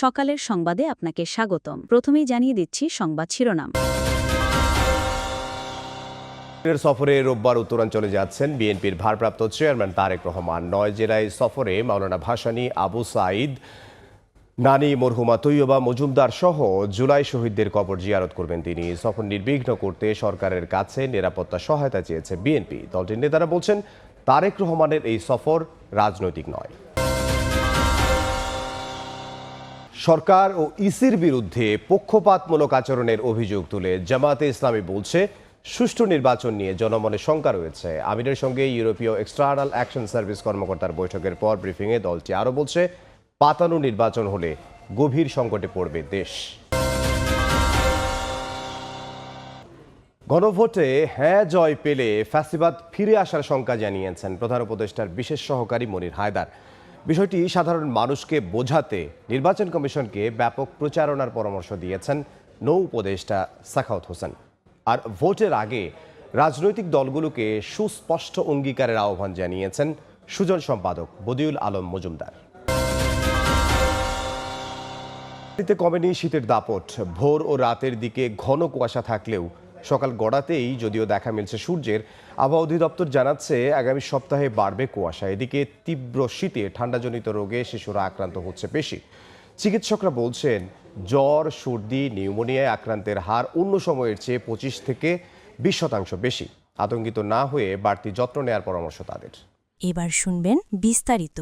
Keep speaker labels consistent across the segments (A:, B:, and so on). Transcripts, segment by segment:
A: সকালের সংবাদে আপনাকে স্বাগতম। প্রথমেই জানিয়ে দিচ্ছি সংবাদ শিরোনাম।
B: সফরে রোববার উত্তরাঞ্চলে যাচ্ছেন বিএনপির ভারপ্রাপ্ত চেয়ারম্যান তারেক রহমান। 9 জেলায় সফরে মাওলানা ভাসানী, আবু সাঈদ, নানি মরহুমা তৈয়বা মজুমদার সহ জুলাই শহীদদের কবর জিয়ারত করবেন তিনি। সফর নির্বিঘ্ন করতে সরকারের কাছে নিরাপত্তা সহায়তা চেয়েছে বিএনপি। দলটির নেতারা বলছেন, তারেক রহমানের এই সফর রাজনৈতিক নয়। সরকার ও ইসির বিরুদ্ধে পক্ষপাতমূলক আচরণের অভিযোগ তুলে জামায়াতে ইসলামী বলছে, সুষ্ঠু নির্বাচন নিয়ে জনমনে শঙ্কা রয়েছে। আমিরের সঙ্গে ইউরোপীয় এক্সটার্নাল অ্যাকশন সার্ভিস কর্মকর্তার বৈঠকের পর ব্রিফিংয়ে দলটি আরও বলছে, পাতানো নির্বাচন হলে গভীর সংকটে পড়বে দেশ। গণভোটে হ্যাঁ জয় পেলে ফ্যাসিবাদ ফিরে আসার শঙ্কা জানিয়েছেন প্রধান উপদেষ্টার বিশেষ সহকারী মনির হায়দার। বিষয়টি সাধারণ মানুষকে বোঝাতে নির্বাচন কমিশনকে ব্যাপক প্রচারণার পরামর্শ দিয়েছেন নৌ উপদেষ্টা সাখাওয়াত হোসেন। আর ভোটের আগে রাজনৈতিক দলগুলোকে সুস্পষ্ট অঙ্গীকারের আহ্বান জানিয়েছেন সুজন সম্পাদক বদিউল আলম মজুমদার। কমেনি শীতের দাপট। ভোর ও রাতের দিকে ঘন কুয়াশা থাকলেও সকাল গড়াতেই যদিও দেখা মিলছে সূর্যের। আবহাওয়া অধিদপ্তর জানাচ্ছে, আগামী সপ্তাহে বাড়বে কুয়াশা। এদিকে তীব্র শীতে ঠান্ডাজনিত রোগে শিশুরা আক্রান্ত হচ্ছে বেশি। চিকিৎসকরা বলছেন, জ্বর, সর্দি, নিউমোনিয়ায় আক্রান্তের হার অন্য সময়ের চেয়ে 25 থেকে 20% বেশি। আতঙ্কিত না হয়ে বাড়তি যত্ন নেওয়ার পরামর্শ তাদের।
A: এবার শুনবেন বিস্তারিত।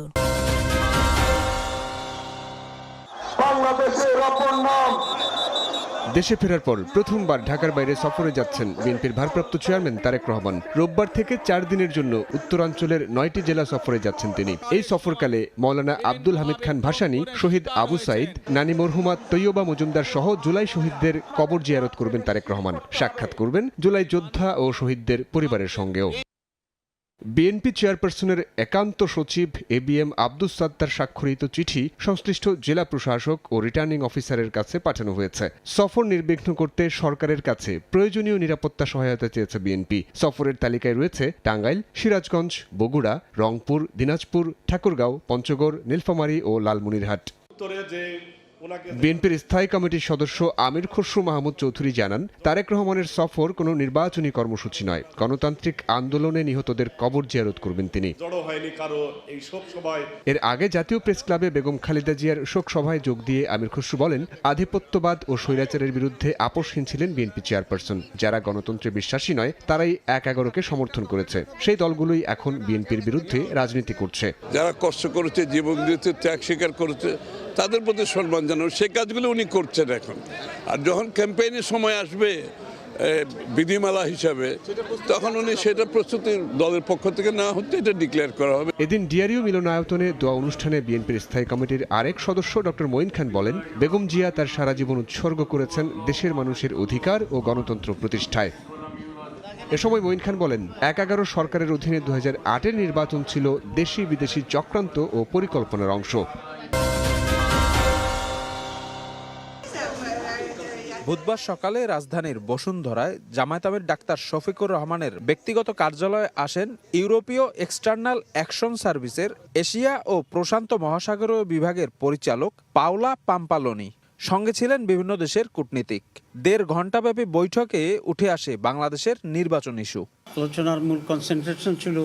C: দেশে ফেরার পর প্রথমবার ঢাকার বাইরে সফরে যাচ্ছেন বিএনপির ভারপ্রাপ্ত চেয়ারম্যান তারেক রহমান। রোববার থেকে 4 দিনের জন্য উত্তরাঞ্চলের 9টি জেলা সফরে যাচ্ছেন তিনি। এই সফরকালে মাওলানা আব্দুল হামিদ খান ভাসানী, শহীদ আবু সাঈদ, নানি মরহুমা তৈয়বা মজুমদার সহ জুলাই শহীদদের কবর জিয়ারত করবেন তারেক রহমান। সাক্ষাৎ করবেন জুলাই যোদ্ধা ও শহীদদের পরিবারের সঙ্গেও। বিএনপি চেয়ারপারসনের একান্ত সচিব এবিএম আব্দুস সাত্তার স্বাক্ষরিত চিঠি সংশ্লিষ্ট জেলা প্রশাসক ও রিটার্নিং অফিসারের কাছে পাঠানো হয়েছে। সফর নির্বিঘ্ন করতে সরকারের কাছে প্রয়োজনীয় নিরাপত্তা সহায়তা চেয়েছে বিএনপি। সফরের তালিকায় রয়েছে টাঙ্গাইল, সিরাজগঞ্জ, বগুড়া, রংপুর, দিনাজপুর, ঠাকুরগাঁও, পঞ্চগড়, নীলফামারী ও লালমনিরহাট। বিএনপির স্থায়ী কমিটির সদস্য আমির খসরু মাহমুদ চৌধুরী জানান, তারেক রহমানের সফর কোনো নির্বাচনী কর্মসূচি নয়, গণতান্ত্রিক আন্দোলনে নিহতদের কবর জিয়ারত করবেন তিনি। এর আগে জাতীয় প্রেস ক্লাবে বেগম খালেদা জিয়ার শোক সভায় যোগ দিয়ে আমির খসরু বলেন, আধিপত্যবাদ ও স্বৈরাচারের বিরুদ্ধে আপোষহীন ছিলেন বিএনপি চেয়ারপারসন। যারা গণতন্ত্রে বিশ্বাসী নয় তারাই ১/১১কে সমর্থন করেছে। সেই দলগুলোই এখন বিএনপির বিরুদ্ধে রাজনীতি করছে।
D: যারা কষ্ট করেছে, জীবন দিয়েছে, ত্যাগ স্বীকার করেছে, তাদের প্রতি সম্মান জানানো, সেই কাজগুলো উনি করছেন এখন। আর যখন ক্যাম্পেইনের সময় আসবে বিধিমালা হিসাবে, তখন উনি সেটা প্রস্তুতি দলের পক্ষ থেকে না হতে এটা ডিক্লেয়ার করা হবে।
C: এদিন ডিআরইউ মিলনায়তনে দোয়া অনুষ্ঠানে বিএনপির স্থায়ী কমিটির আরেক সদস্য ডক্টর মঈন খান বলেন, বেগম জিয়া তার সারা জীবন উৎসর্গ করেছেন দেশের মানুষের অধিকার ও গণতন্ত্র প্রতিষ্ঠায়। এ সময় মঈন খান বলেন, ১/১১ সরকারের অধীনে 2008-এর নির্বাচন ছিল দেশি বিদেশি চক্রান্ত ও পরিকল্পনার অংশ।
E: বুধবার সকালে রাজধানীর বসুন্ধরায় জামায়াত আমির ডাক্তার শফিকুর রহমানের ব্যক্তিগত কার্যালয়ে আসেন ইউরোপীয় এক্সটার্নাল অ্যাকশন সার্ভিসের এশিয়া ও প্রশান্ত মহাসাগরীয় বিভাগের পরিচালক পাওলা পাম্পালোনি। সঙ্গে ছিলেন বিভিন্ন দেশের কূটনীতিক। ১.৫ ঘণ্টাব্যাপী বৈঠকে উঠে আসে বাংলাদেশের নির্বাচন ইস্যু।
F: আলোচনার মূল কনসেন্ট্রেশন ছিল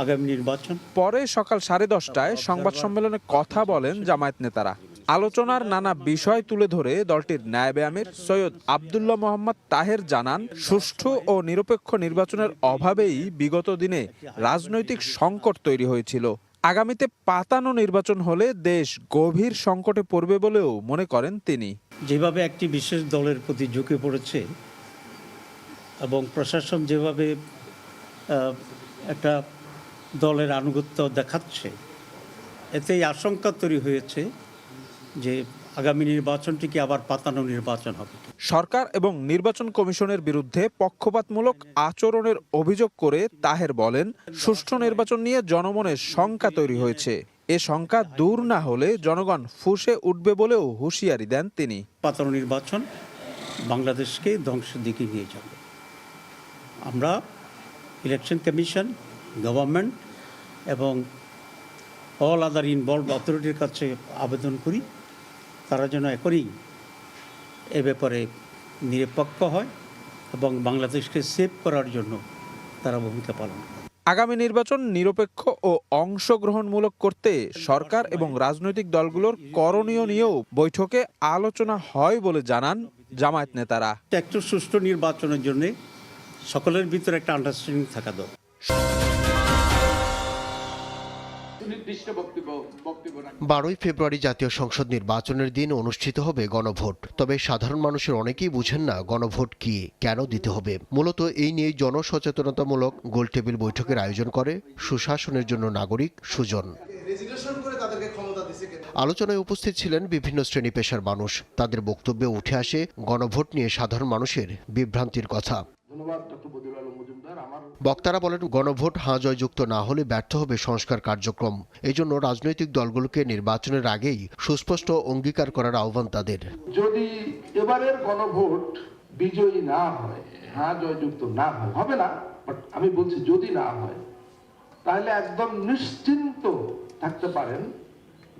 F: আগামী নির্বাচন।
E: পরে সকাল 10:30টায় সংবাদ সম্মেলনে কথা বলেন জামায়াত নেতারা। আলোচনার নানা বিষয় তুলে ধরে দলটির নায়েবে আমির সৈয়দ আবদুল্লাহ মোহাম্মদ তাহের জানান, সুষ্ঠু ও নিরপেক্ষ নির্বাচনের অভাবেই বিগত দিনে রাজনৈতিক সংকট তৈরি হয়েছিল। আগামীতে পাতানো নির্বাচন হলে দেশ গভীর সংকটে পড়বে বলেও মনে করেন তিনি।
F: যেভাবে একটি বিশেষ দলের প্রতি ঝুঁকে পড়েছে এবং প্রশাসন যেভাবে একটা দলের আনুগত্য দেখাচ্ছে, এতেই আশঙ্কা তৈরি হয়েছে যে আগামী নির্বাচনটি কি আবার পাতানো নির্বাচন হবে।
E: সরকার এবং নির্বাচন কমিশনের বিরুদ্ধে পক্ষপাতমূলক আচরণের অভিযোগ করে তাহের বলেন, সুষ্ঠু নির্বাচন নিয়ে জনমনে শঙ্কা তৈরি হয়েছে। এ শঙ্কা দূর না হলে জনগণ ফুঁসে উঠবে বলেও হুঁশিয়ারি দেন তিনি।
F: পাতানো নির্বাচন বাংলাদেশকে ধ্বংসের দিকে নিয়ে যাবে। আমরা ইলেকশন কমিশন, গভর্নমেন্ট এবং অল আদার ইনভলভড অথরিটির কাছে আবেদন করি তারা যেন এখনই এ ব্যাপারে নিরপেক্ষ হয় এবং বাংলাদেশকে সেভ করার জন্য তারা ভূমিকা পালন করে।
E: আগামী নির্বাচন নিরপেক্ষ ও অংশগ্রহণমূলক করতে সরকার এবং রাজনৈতিক দলগুলোর করণীয় নিয়েও বৈঠকে আলোচনা হয় বলে জানান জামায়াত নেতারা।
F: একটু সুষ্ঠু নির্বাচনের জন্য সকলের ভিতরে একটা আন্ডারস্ট্যান্ডিং থাকা দরকার।
G: 12ই ফেব্রুয়ারি জাতীয় সংসদ নির্বাচনের দিন অনুষ্ঠিত হবে গণভোট। তবে সাধারণ মানুষের অনেকেই বুঝেন না গণভোট কি, কেন দিতে হবে। মূলত এই নিয়ে জনসচেতনতামূলক গোলটেবিল বৈঠকের আয়োজন করে সুশাসনের জন্য নাগরিক সুজন। আলোচনায় উপস্থিত ছিলেন বিভিন্ন শ্রেণী পেশার মানুষ। তাদের বক্তব্যে উঠে আসে গণভোট নিয়ে সাধারণ মানুষের বিভ্রান্তির কথা। বক্তারা বলেন, গণভোট হাঁ জয়যুক্ত না হলে ব্যর্থ হবে সংস্কার কার্যক্রম। এজন্য রাজনৈতিক দলগুলোকে নির্বাচনের আগেই সুস্পষ্ট অঙ্গীকার করার আহ্বান তাদের।
H: যদি এবারের গণভোট বিজয়ী না হয়, হাঁ জয়যুক্ত না হয়, হবে না, বাট আমি বলছি যদি না হয়, তাহলে একদম নিশ্চিন্ত থাকতে পারেন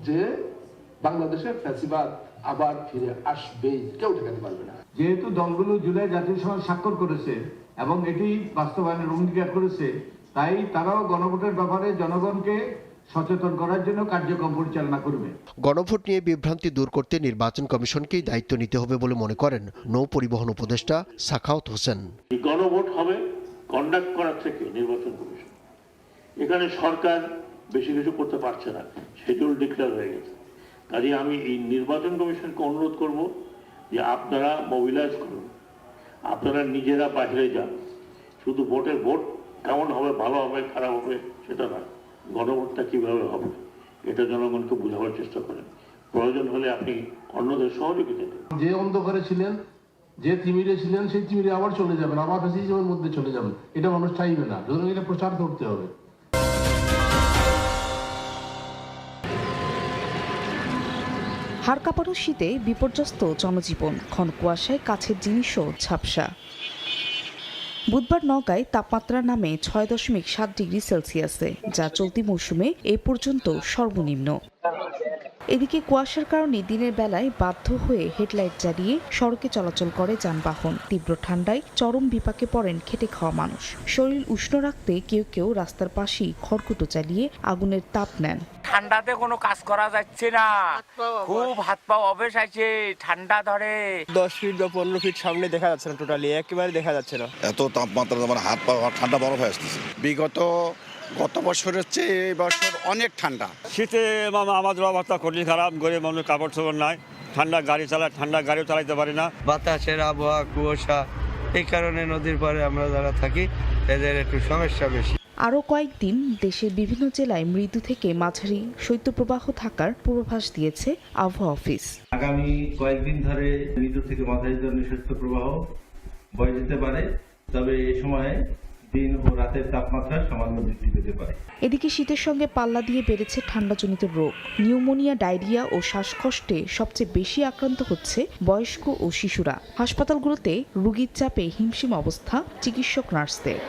H: যে বাংলাদেশের ফ্যাসিবাদ আবার ফিরে আসবেই, কেউ ঠেকাতে পারবে না।
I: যেহেতু দলগুলো জুলাই জাতীয় সনদ স্বাক্ষর করেছে এবং এটি বাস্তবায়নের অঙ্গীকার করেছে, তাই তারাও গণভোটের ব্যাপারে জনগণকে সচেতন করার জন্য কার্যক্রম পরিচালনা করবে।
G: গণভোট নিয়ে বিভ্রান্তি দূর করতে নির্বাচন কমিশনকেই দায়িত্ব নিতে হবে বলে মনে করেন নৌ পরিবহন উপদেষ্টা সাখাওয়াত হোসেন।
J: গণভোট হবে কন্ডাক্ট করার থেকে নির্বাচন কমিশন। এখানে সরকার বেশি কিছু করতে পারছে না, শিডিউল ডিক্লেয়ার হয়ে গেছে। কাজে আমি এই নির্বাচন কমিশনকে অনুরোধ করব যে আপনারা মোবিলাইজ করুন, আপনারা নিজেরা বাইরে যান। শুধু ভোটের ভোট কেমন হবে, ভালো হবে খারাপ হবে সেটা না, গণভোটটা কিভাবে হবে এটা জনগণকে বোঝাবার চেষ্টা করেন। প্রয়োজন হলে আপনি অন্যদের সহযোগিতা দেন।
I: যে অন্ধকারে ছিলেন, যে তিমিরে ছিলেন, সেই তিমিরে আবার চলে যাবেন, আবার ফ্যাসিজমের মধ্যে চলে যাবেন। এটা মানুষ চাইবে না, সুতরাং এটা প্রচার করতে হবে।
K: হাড় কাঁপানো শীতে বিপর্যস্ত জনজীবন, ঘন কুয়াশায় কাছের জিনিসও ঝাপসা। বুধবার নওগাঁয় তাপমাত্রা নামে 6.7 ডিগ্রি সেলসিয়াসে, যা চলতি মৌসুমে এ পর্যন্ত সর্বনিম্ন। এদিকে কুয়াশার কারণে দিনের বেলায় বাধ্য হয়ে হেডলাইট জ্বালিয়ে সড়কে চলাচল করে যানবাহন। তীব্র ঠান্ডায় চরম বিপাকে পড়েন খেটে খাওয়া মানুষ। শরীর উষ্ণ রাখতে কেউ কেউ রাস্তার পাশেই খড়কুটো চালিয়ে আগুনের তাপ নেন।
L: ঠান্ডাতে কোনো কাজ করা যাচ্ছে না, খুব হাত পা অবেশ আছে, ঠান্ডা ধরে।
M: 10 ফিট বা 15 ফিট সামনে দেখা যাচ্ছে না, টোটালি একেবারে দেখা যাচ্ছে না।
N: এত তাপমাত্রা, আমার হাত পা ঠান্ডা বরফ হয়ে আসতেছে। গত বছরের চেয়ে এই বছর অনেক ঠান্ডা।
O: শীতে আমাদের অবস্থা খুবই খারাপ, গরিব মানুষ কাপড় চোপড় নাই, ঠান্ডা গাড়ি চালায়, ঠান্ডা গাড়িও চালাইতে পারি না।
M: বাতাসের আবহাওয়া, কুয়াশা, এই কারণে নদীর পাড়ে আমরা যারা থাকি এদের একটু সমস্যা বেশি।
K: আরও কয়েকদিন দেশের বিভিন্ন জেলায় মৃদু থেকে মাঝারি শৈত্যপ্রবাহ থাকার পূর্বাভাস দিয়েছে আবহাওয়া অফিস।
I: আগামী কয়েকদিন ধরে মৃদু থেকে মাঝারি ধরনের শৈত্যপ্রবাহ বয়ে যেতে পারে, তবে এই সময়ে দিন ও রাতের তাপমাত্রা সামান্য বৃদ্ধি পেতে পারে।
K: এদিকে শীতের সঙ্গে পাল্লা দিয়ে বেড়েছে ঠান্ডাজনিত রোগ। নিউমোনিয়া, ডায়রিয়া ও শ্বাসকষ্টে সবচেয়ে বেশি আক্রান্ত হচ্ছে বয়স্ক ও শিশুরা। হাসপাতালগুলোতে রোগীর চাপে হিমশিম অবস্থা চিকিৎসক নার্সদের।